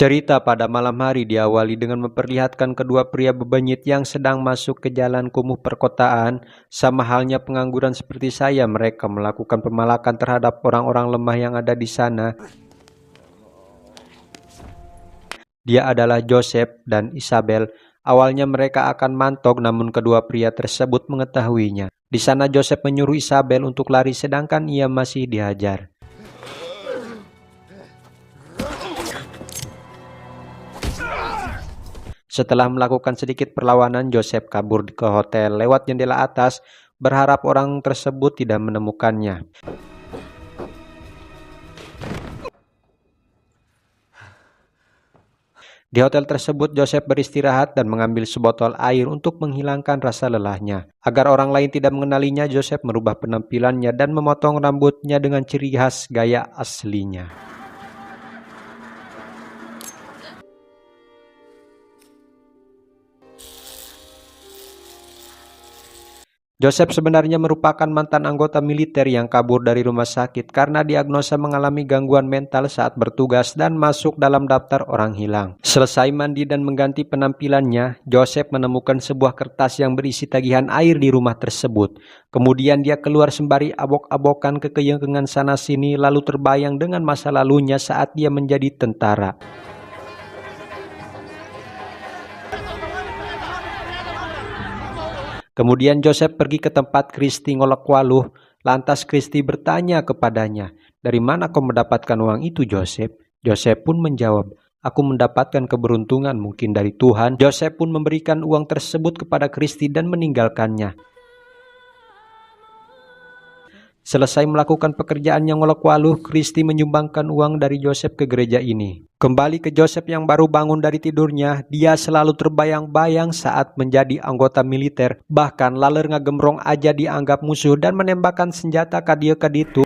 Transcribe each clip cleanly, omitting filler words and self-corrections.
Cerita pada malam hari diawali dengan memperlihatkan kedua pria bebenyit yang sedang masuk ke jalan kumuh perkotaan. Sama halnya pengangguran seperti saya, mereka melakukan pemalakan terhadap orang-orang lemah yang ada di sana. Dia adalah Joseph dan Isabel. Awalnya mereka akan mantok, namun kedua pria tersebut mengetahuinya. Di sana Joseph menyuruh Isabel untuk lari sedangkan ia masih dihajar. Setelah melakukan sedikit perlawanan, Joseph kabur ke hotel lewat jendela atas, berharap orang tersebut tidak menemukannya. Di hotel tersebut, Joseph beristirahat dan mengambil sebotol air untuk menghilangkan rasa lelahnya. Agar orang lain tidak mengenalinya, Joseph merubah penampilannya dan memotong rambutnya dengan ciri khas gaya aslinya. Joseph sebenarnya merupakan mantan anggota militer yang kabur dari rumah sakit karena diagnosa mengalami gangguan mental saat bertugas dan masuk dalam daftar orang hilang. Selesai mandi dan mengganti penampilannya, Joseph menemukan sebuah kertas yang berisi tagihan air di rumah tersebut. Kemudian dia keluar sembari abok-abokan ke keyengengan sana-sini, lalu terbayang dengan masa lalunya saat dia menjadi tentara. Kemudian Joseph pergi ke tempat Kristi ngolok-waluh. Lantas Kristi bertanya kepadanya, "Dari mana kau mendapatkan uang itu, Joseph?" Joseph pun menjawab, "Aku mendapatkan keberuntungan mungkin dari Tuhan." Joseph pun memberikan uang tersebut kepada Kristi dan meninggalkannya. Selesai melakukan pekerjaan yang ngolok-waluh, Kristi menyumbangkan uang dari Joseph ke gereja ini. Kembali ke Joseph yang baru bangun dari tidurnya, dia selalu terbayang-bayang saat menjadi anggota militer. Bahkan laler ngagemrong aja dianggap musuh dan menembakkan senjata kadieu-kaditu.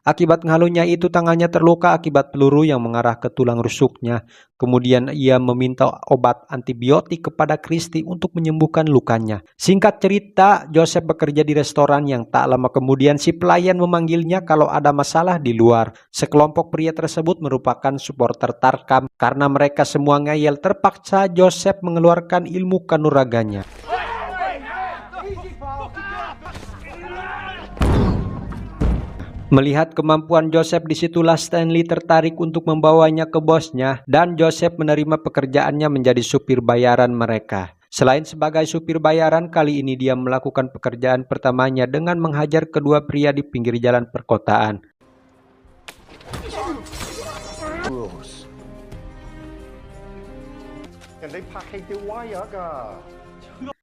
Akibat ngalunya itu tangannya terluka akibat peluru yang mengarah ke tulang rusuknya. Kemudian ia meminta obat antibiotik kepada Kristi untuk menyembuhkan lukanya. Singkat cerita, Joseph bekerja di restoran yang tak lama kemudian si pelayan memanggilnya kalau ada masalah di luar. Sekelompok pria tersebut merupakan supporter Tarkam. Karena mereka semua ngeyel, terpaksa Joseph mengeluarkan ilmu kanuraganya. Melihat kemampuan Joseph, disitulah Stanley tertarik untuk membawanya ke bosnya dan Joseph menerima pekerjaannya menjadi supir bayaran mereka. Selain sebagai supir bayaran, kali ini dia melakukan pekerjaan pertamanya dengan menghajar kedua pria di pinggir jalan perkotaan.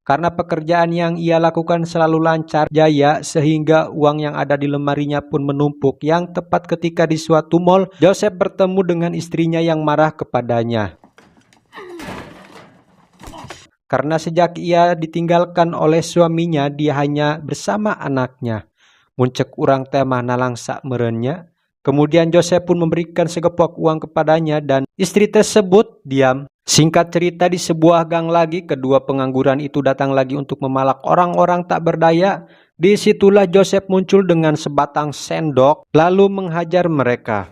Karena pekerjaan yang ia lakukan selalu lancar jaya sehingga uang yang ada di lemarinya pun menumpuk. Yang tepat ketika di suatu mall, Joseph bertemu dengan istrinya yang marah kepadanya. Karena sejak ia ditinggalkan oleh suaminya, dia hanya bersama anaknya. Muncek urang teh mah nalang sak merenya. Kemudian Joseph pun memberikan segepok uang kepadanya dan istri tersebut diam. Singkat cerita, di sebuah gang lagi, kedua pengangguran itu datang lagi untuk memalak orang-orang tak berdaya. Disitulah Joseph muncul dengan sebatang sendok, lalu menghajar mereka.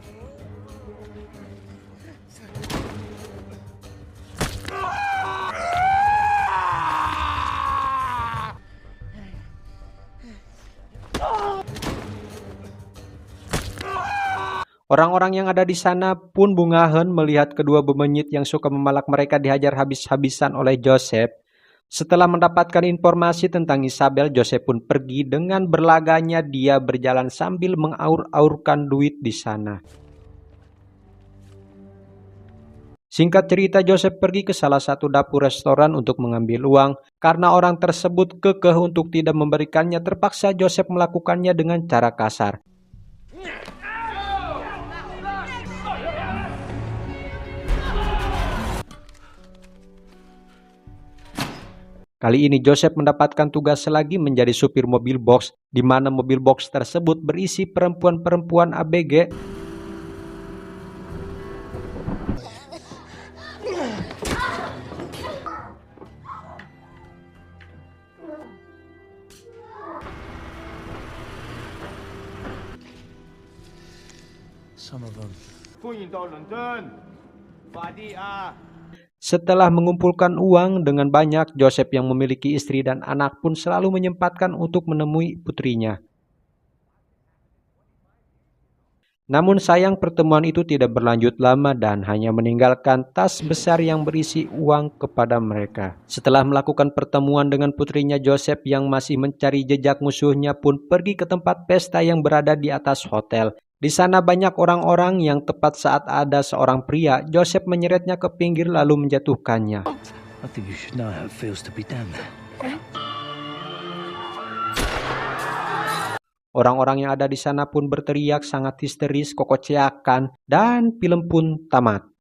Orang-orang yang ada di sana pun bungahen melihat kedua bemenyit yang suka memalak mereka dihajar habis-habisan oleh Joseph. Setelah mendapatkan informasi tentang Isabel, Joseph pun pergi. Dengan berlaganya dia berjalan sambil mengaur-aurkan duit di sana. Singkat cerita, Joseph pergi ke salah satu dapur restoran untuk mengambil uang. Karena orang tersebut kekeh untuk tidak memberikannya, terpaksa Joseph melakukannya dengan cara kasar. Kali ini Joseph mendapatkan tugas lagi menjadi supir mobil box, di mana mobil box tersebut berisi perempuan-perempuan ABG. Setelah mengumpulkan uang dengan banyak, Joseph yang memiliki istri dan anak pun selalu menyempatkan untuk menemui putrinya. Namun sayang pertemuan itu tidak berlanjut lama dan hanya meninggalkan tas besar yang berisi uang kepada mereka. Setelah melakukan pertemuan dengan putrinya, Joseph yang masih mencari jejak musuhnya pun pergi ke tempat pesta yang berada di atas hotel. Di sana banyak orang-orang yang tepat saat ada seorang pria, Joseph menyeretnya ke pinggir lalu menjatuhkannya. I think you should know how it feels to be damned. Orang-orang yang ada di sana pun berteriak sangat histeris, kokociakan, dan film pun tamat.